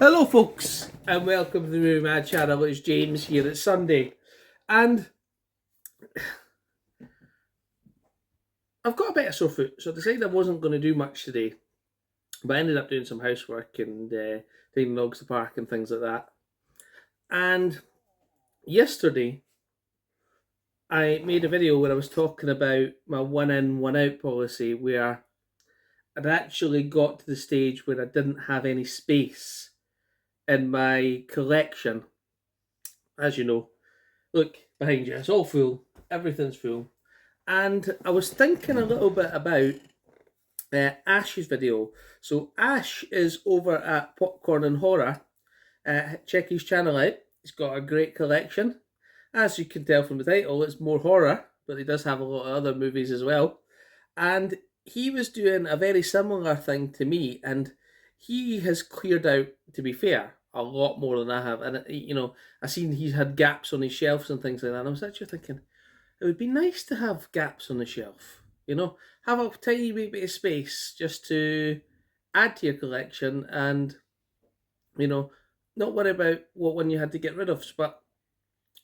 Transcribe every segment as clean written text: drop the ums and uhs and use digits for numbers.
Hello folks and welcome to the Movie Mad channel. It's James here. It's Sunday and I've got a bit of sore foot, so I decided I wasn't going to do much today, but I ended up doing some housework and taking the dogs to the park and things like that. And yesterday I made a video where I was talking about my one in one out policy, where I'd actually got to the stage where I didn't have any space in my collection. As you know, look behind you, it's all full, everything's full. And I was thinking a little bit about Ash's video. So Ash is over at Popcorn and Horror. Check his channel out. He's got a great collection. As you can tell from the title, it's more horror, but he does have a lot of other movies as well. And he was doing a very similar thing to me, and he has cleared out, to be fair, a lot more than I have. And I seen he's had gaps on his shelves and things like that. And I was actually thinking, it would be nice to have gaps on the shelf, have a tiny wee bit of space just to add to your collection and, not worry about what one you had to get rid of. But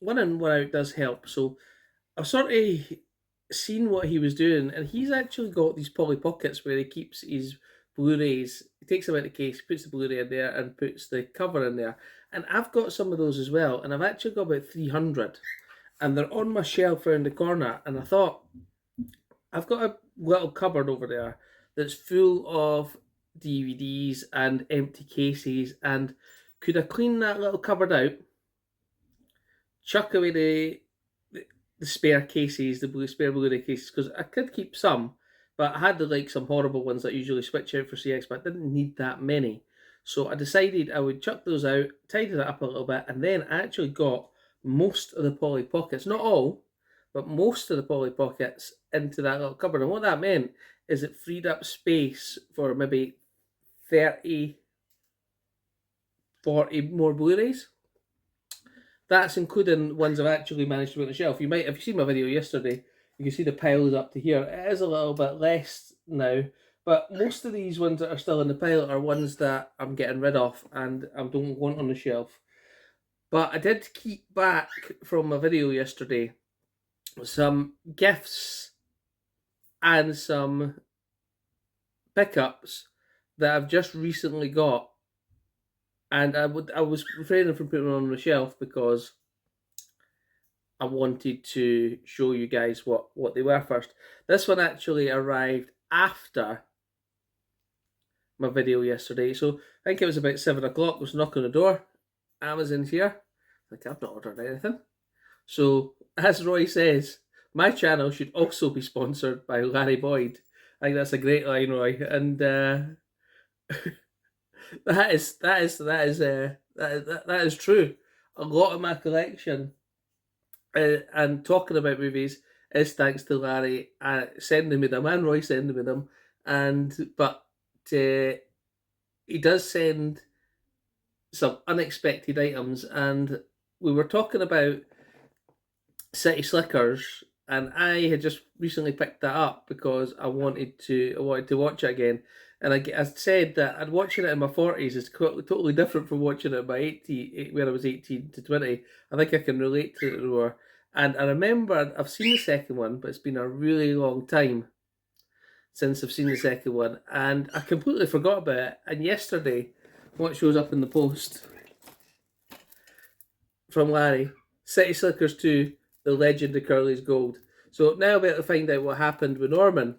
one in, one out does help. So I've sort of seen what he was doing, and he's actually got these Polly Pockets where he keeps his Blu-rays. He takes them out of the case, puts the Blu-ray in there, and puts the cover in there. And I've got some of those as well, and I've actually got about 300. And they're on my shelf around the corner, and I thought, I've got a little cupboard over there that's full of DVDs and empty cases, and could I clean that little cupboard out, chuck away the spare cases, the spare Blu-ray cases, because I could keep some, but I had some horrible ones that I usually switch out for CX, but I didn't need that many. So I decided I would chuck those out, tidy that up a little bit, and then I actually got most of the Polly Pockets, not all, but most of the Polly Pockets into that little cupboard. And what that meant is it freed up space for maybe 30, 40 more Blu-rays. That's including ones I've actually managed to put on the shelf. If you seen my video yesterday, you can see the piles up to here. It is a little bit less now, but most of these ones that are still in the pile are ones that I'm getting rid of and I don't want on the shelf. But I did keep back from my video yesterday some gifts and some pickups that I've just recently got, and I was refraining from putting them on the shelf because I wanted to show you guys what they were first. This one actually arrived after my video yesterday, so I think it was about 7 o'clock. I was knocking on the door. Amazon's here. Like, I've not ordered anything. So, as Roy says, my channel should also be sponsored by Larry Boyd. I think that's a great line, Roy. And that is true. A lot of my collection, and talking about movies, is thanks to Larry sending me them, and Roy sending me them. But he does send some unexpected items, and we were talking about City Slickers, and I had just recently picked that up because I wanted to watch it again. And I said that I'd watching it in my 40s is totally different from watching it at my 80, when I was 18 to 20. I think I can relate to it more. And I remember I've seen the second one, but it's been a really long time since I've seen the second one, and I completely forgot about it. And yesterday, what shows up in the post from Larry: City Slickers 2, The Legend of Curly's Gold. So now I'll be able to find out what happened with Norman.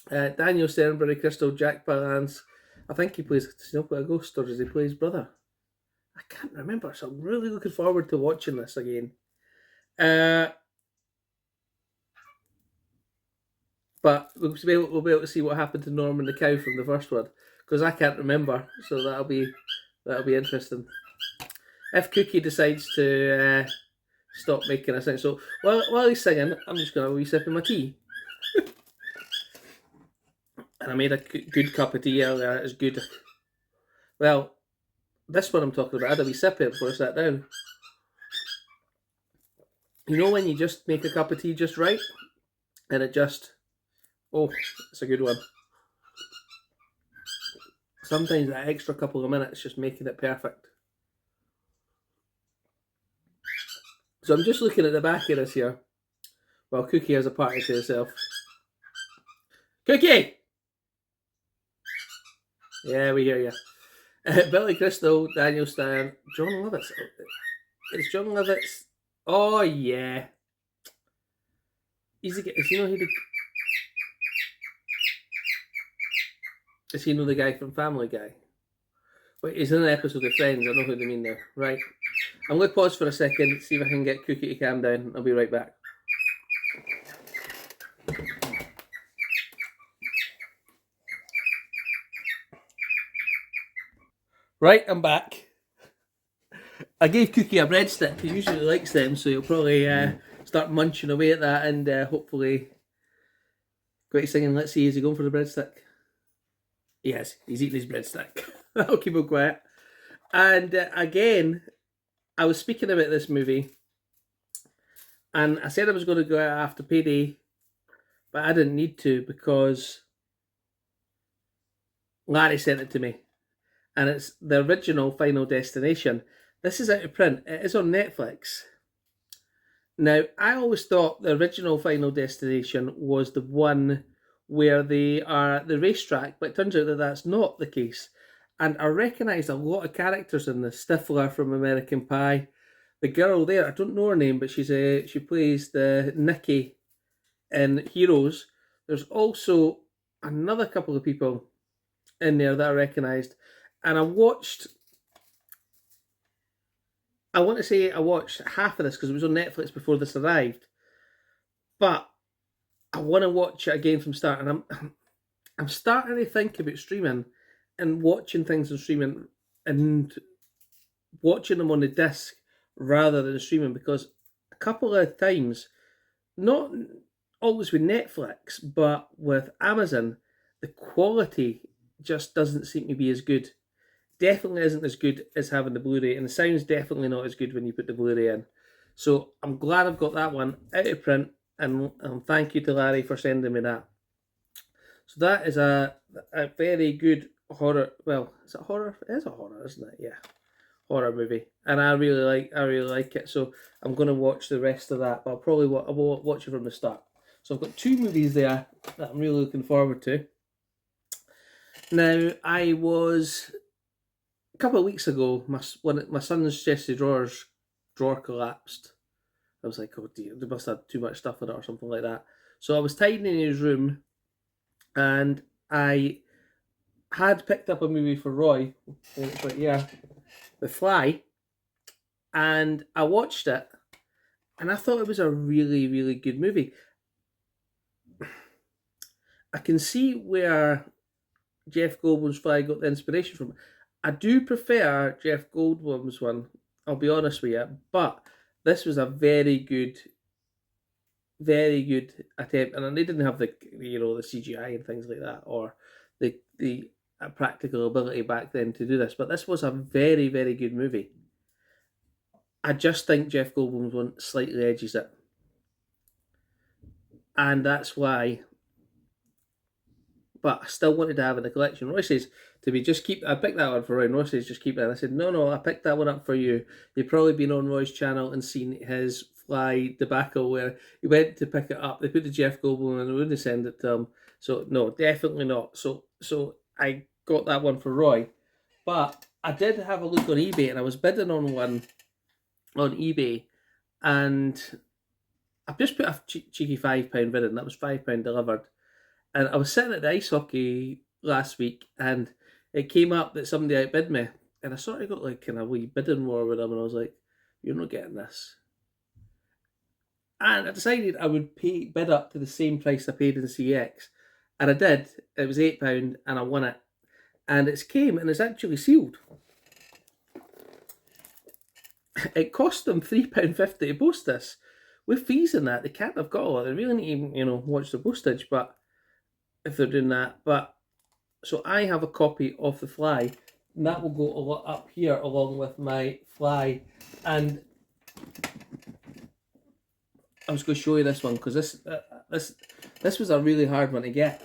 Daniel Sternberry, Crystal, Jack Palance. I think he plays Snowflake Ghost, or does he play his brother? I can't remember, so I'm really looking forward to watching this again. But we'll be able to see what happened to Norman the cow from the first one, because I can't remember, so that'll be interesting. If Cookie decides to stop making a sing, so while he's singing, I'm just going to wee sip of my tea. And I made a good cup of tea earlier. It's good. Well, this one I'm talking about, I had a wee sip of it before I sat down. You know when you just make a cup of tea just right, and it just, oh, it's a good one. sometimes that extra couple of minutes just making it perfect. So I'm just looking at the back of this here, while Cookie has a party to herself. Cookie! Yeah, we hear you. Billy Crystal, Daniel Stern, John Lovitz. It's John Lovitz. Oh, yeah. Is he know who the... Is he know the guy from Family Guy? Wait, he's in an episode of Friends. I know who they mean there. Right. I'm going to pause for a second, see if I can get Cookie to calm down. I'll be right back. Right, I'm back. I gave Cookie a breadstick. He usually likes them, so he'll probably start munching away at that and hopefully go to singing Let's See. Is he going for the breadstick? Yes, he's eating his breadstick. That'll keep him quiet. And again, I was speaking about this movie and I said I was going to go out after payday, but I didn't need to because Larry sent it to me. And it's the original Final Destination. This is out of print. It is on Netflix. Now, I always thought the original Final Destination was the one where they are at the racetrack, but it turns out that that's not the case. And I recognise a lot of characters in this. Stifler from American Pie. The girl there, I don't know her name, but she plays the Nikki in Heroes. There's also another couple of people in there that I recognised. And I watched half of this because it was on Netflix before this arrived. But I want to watch it again from start. And I'm starting to think about streaming and watching things on streaming and watching them on the disc rather than streaming, because a couple of times, not always with Netflix, but with Amazon, the quality just doesn't seem to be as good. Definitely isn't as good as having the Blu-ray, and the sound's definitely not as good when you put the Blu-ray in. So I'm glad I've got that one out of print, and thank you to Larry for sending me that. So that is a very good horror. Well, is it horror? It is a horror, isn't it? Yeah, horror movie, and I really like it. So I'm going to watch the rest of that, but I will watch it from the start. So I've got 2 movies there that I'm really looking forward to. Now, I was... A couple of weeks ago, my son's chest of drawers drawer collapsed. I was like, oh dear, they must have too much stuff in it or something like that. So I was tidying his room and I had picked up a movie for Roy, right here, The Fly, and I watched it and I thought it was a really, really good movie. I can see where Jeff Goldblum's Fly got the inspiration from. I do prefer Jeff Goldblum's one, I'll be honest with you, but this was a very good attempt, and they didn't have the CGI and things like that, or the practical ability back then to do this, but this was a very, very good movie. I just think Jeff Goldblum's one slightly edges it, and that's why. But I still wanted to have in the collection. Roy says to me, I picked that one for Roy. And Roy says, just keep it. And I said, no, I picked that one up for you. You've probably been on Roy's channel and seen his Fly debacle where he went to pick it up. They put the Jeff Goldblum and they wouldn't send it to him. So, no, definitely not. So I got that one for Roy. But I did have a look on eBay and I was bidding on one on eBay. And I've just put a cheeky £5 bid in. That was £5 delivered. And I was sitting at the ice hockey last week and it came up that somebody outbid me. And I sort of got like kind of wee bidding war with them and I was like, you're not getting this. And I decided I would bid up to the same price I paid in CX. And I did. It was £8 and I won it. And it's came and it's actually sealed. It cost them £3.50 to post this. With fees and that, they can't have got a lot. They really need to, watch the postage, but if they're doing that. But so I have a copy of The Fly, and that will go a lot up here along with my Fly. And I was going to show you this one because this was a really hard one to get.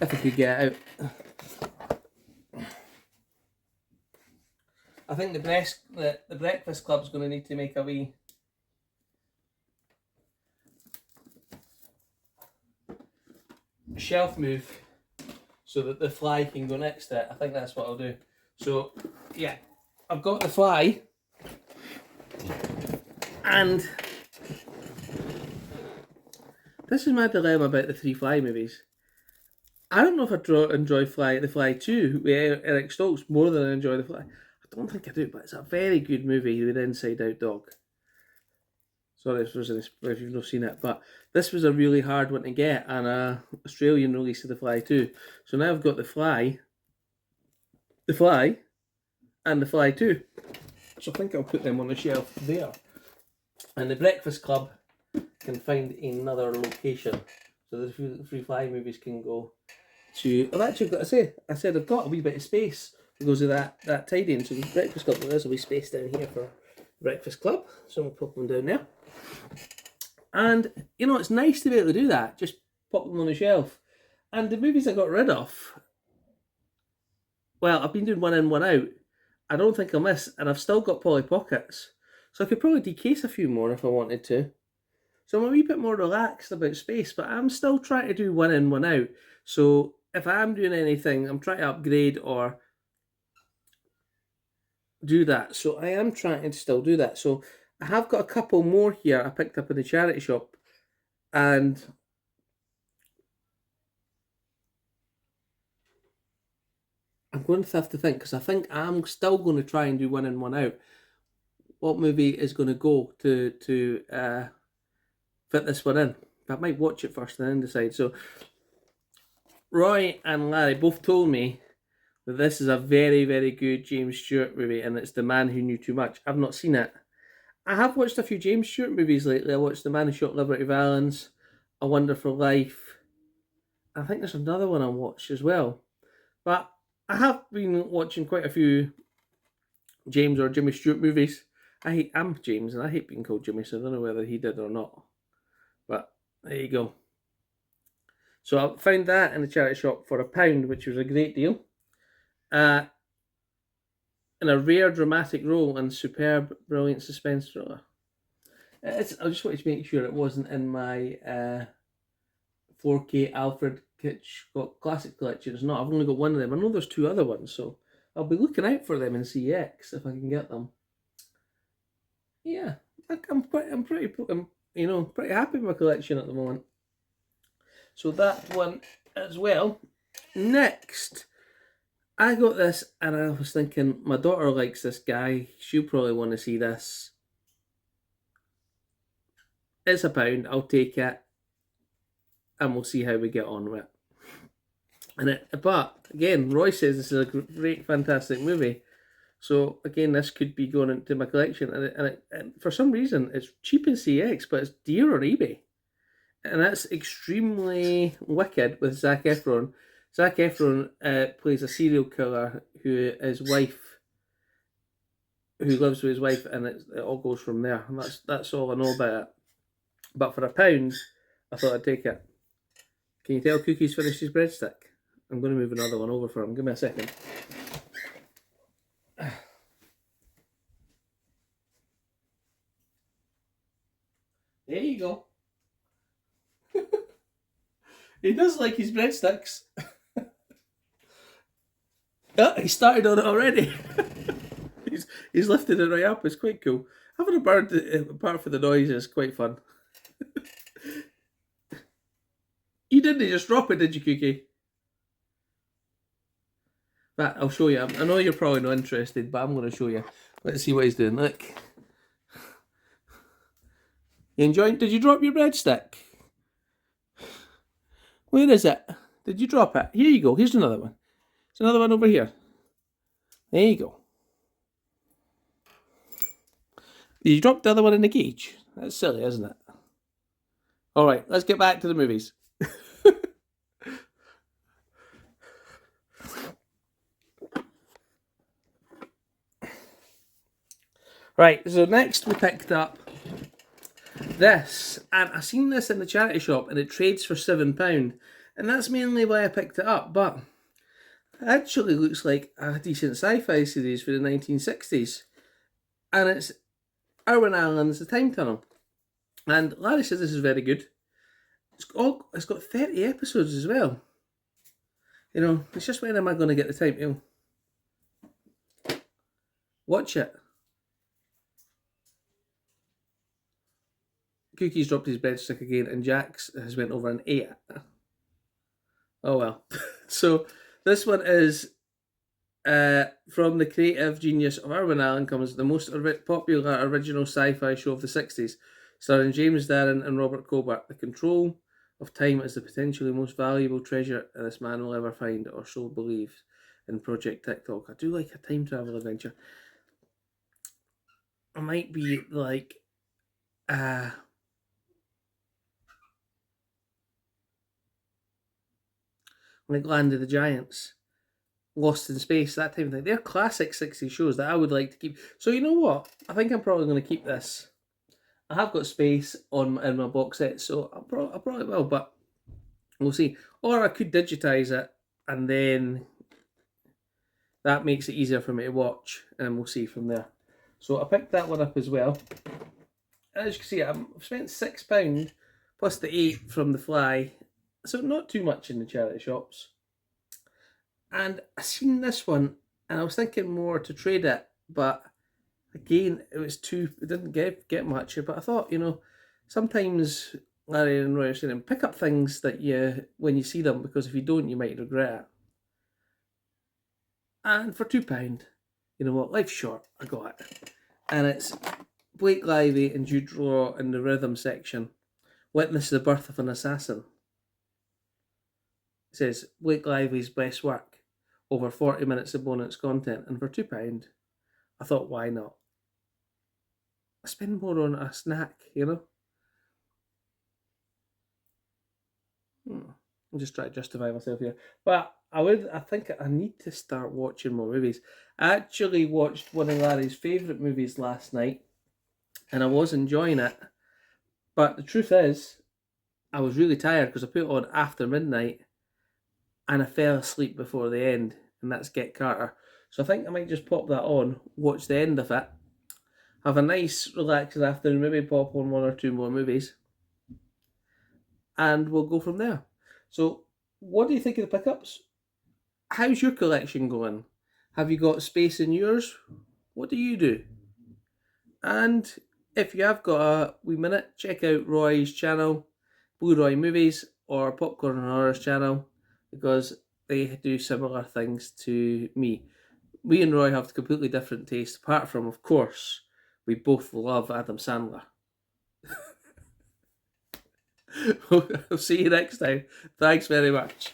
If I could get out. I think the Breakfast Club's going to need to make a wee shelf move so that the fly can go next to it. I think that's what I'll do. So yeah, I've got the fly, and this is my dilemma about the 3 Fly movies. I don't know if I enjoy The Fly 2 with Eric Stokes more than I enjoy The Fly. I don't think I do, but it's a very good movie with Inside Out Dog. Sorry if you've not seen it, but this was a really hard one to get, and an Australian release of The Fly 2. So now I've got The Fly, and The Fly 2. So I think I'll put them on the shelf there. And the Breakfast Club can find another location. So the 3 Fly movies can go to... I've actually got to say, I said I've got a wee bit of space because of that tidying. So the Breakfast Club, there's a wee space down here for Breakfast Club. So we'll pop them down there. And, you know, it's nice to be able to do that. Just pop them on the shelf. And the movies I got rid of, well, I've been doing one in, one out. I don't think I'll miss. And I've still got Polly Pockets. So I could probably decase a few more if I wanted to. So I'm a wee bit more relaxed about space, but I'm still trying to do one in, one out. So if I'm doing anything, I'm trying to upgrade or do that. So I am trying to still do that. So I have got a couple more here I picked up in the charity shop, and I'm going to have to think, because I think I'm still going to try and do one in, one out. What movie is going to go to fit this one in? I might watch it first and then decide. So Roy and Larry both told me that this is a very, very good James Stewart movie, and it's The Man Who Knew Too Much. I've not seen it. I have watched a few James Stewart movies lately. I watched The Man Who Shot Liberty Valance, A Wonderful Life. I think there's another one I watched as well. But I have been watching quite a few James or Jimmy Stewart movies. I'm James, and I hate being called Jimmy, so I don't know whether he did or not. But there you go. So I found that in the charity shop for £1, which was a great deal. In a rare dramatic role and superb, brilliant suspense thriller. I just wanted to make sure it wasn't in my 4K Alfred Hitchcock Classic Collection. It's not. I've only got one of them. I know there's 2 other ones, so I'll be looking out for them in CX if I can get them. Yeah, I'm pretty happy with my collection at the moment. So that one as well. Next, I got this, and I was thinking, my daughter likes this guy. She'll probably want to see this. It's £1. I'll take it, and we'll see how we get on with it. But again, Roy says this is a great, fantastic movie. So again, this could be going into my collection, and for some reason it's cheap in CX, but it's dear on eBay, and that's Extremely Wicked with Zac Efron. Zac Efron plays a serial killer who lives with his wife, and it all goes from there. And that's all I know about it. But for £1, I thought I'd take it. Can you tell Cookie's finished his breadstick? I'm going to move another one over for him. Give me a second. There you go. He does like his breadsticks. Oh, he started on it already. he's lifted it right up. It's quite cool. Having a bird, apart from the noise, is quite fun. You didn't just drop it, did you, Cookie? But I'll show you. I know you're probably not interested, but I'm going to show you. Let's see what he's doing. Look. You enjoying? Did you drop your breadstick? Where is it? Did you drop it? Here you go. Here's another one. There's another one over here. There you go. You dropped the other one in the cage. That's silly, isn't it? All right, let's get back to the movies. Right, so next we picked up this, and I seen this in the charity shop, and it trades for £7. And that's mainly why I picked it up, but it actually looks like a decent sci-fi series for the 1960s. And it's Irwin Allen's The Time Tunnel. And Larry says this is very good. It's got 30 episodes as well. You know, it's just when am I going to get the time to watch it? Cookie's dropped his breadstick again, and Jax has went over and ate it. Oh well. So this one is from the creative genius of Irwin Allen comes the most popular original sci-fi show of the 60s, starring James Darren and Robert Colbert. The control of time is the potentially most valuable treasure this man will ever find, or so believes in Project TikTok. I do like a time travel adventure. It might be like Land of the Giants, Lost in Space, that type of thing. They're classic 60s shows that I would like to keep. So you know what? I think I'm probably going to keep this. I have got space in my box set, so I probably will, but we'll see. Or I could digitize it, and then that makes it easier for me to watch, and we'll see from there. So I picked that one up as well. As you can see, I've spent £6 plus the £8 from the Fly, so not too much in the charity shops. And I seen this one, and I was thinking more to trade it, but again, it didn't get much. But I thought, you know, sometimes Larry and Roy are saying, pick up things that when you see them, because if you don't, you might regret it. And for £2, you know what, life's short, I got it. And it's Blake Lively and Jude Law in the rhythm section. Witness the birth of an assassin. It says Blake Lively's best work, over 40 minutes of bonus content, and for £2, I thought, why not? I spend more on a snack, you know? I'm just trying to justify myself here. But I think I need to start watching more movies. I actually watched one of Larry's favourite movies last night, and I was enjoying it. But the truth is, I was really tired because I put it on after midnight, and I fell asleep before the end, and that's Get Carter. So I think I might just pop that on, watch the end of it, have a nice relaxing afternoon, maybe pop on one or two more movies, and we'll go from there. So what do you think of the pickups? How's your collection going? Have you got space in yours? What do you do? And if you have got a wee minute, check out Roy's channel, Blue Roy Movies, or Popcorn and Horrors channel, because they do similar things to me. Me and Roy have completely different tastes, apart from, of course, we both love Adam Sandler. I'll see you next time. Thanks very much.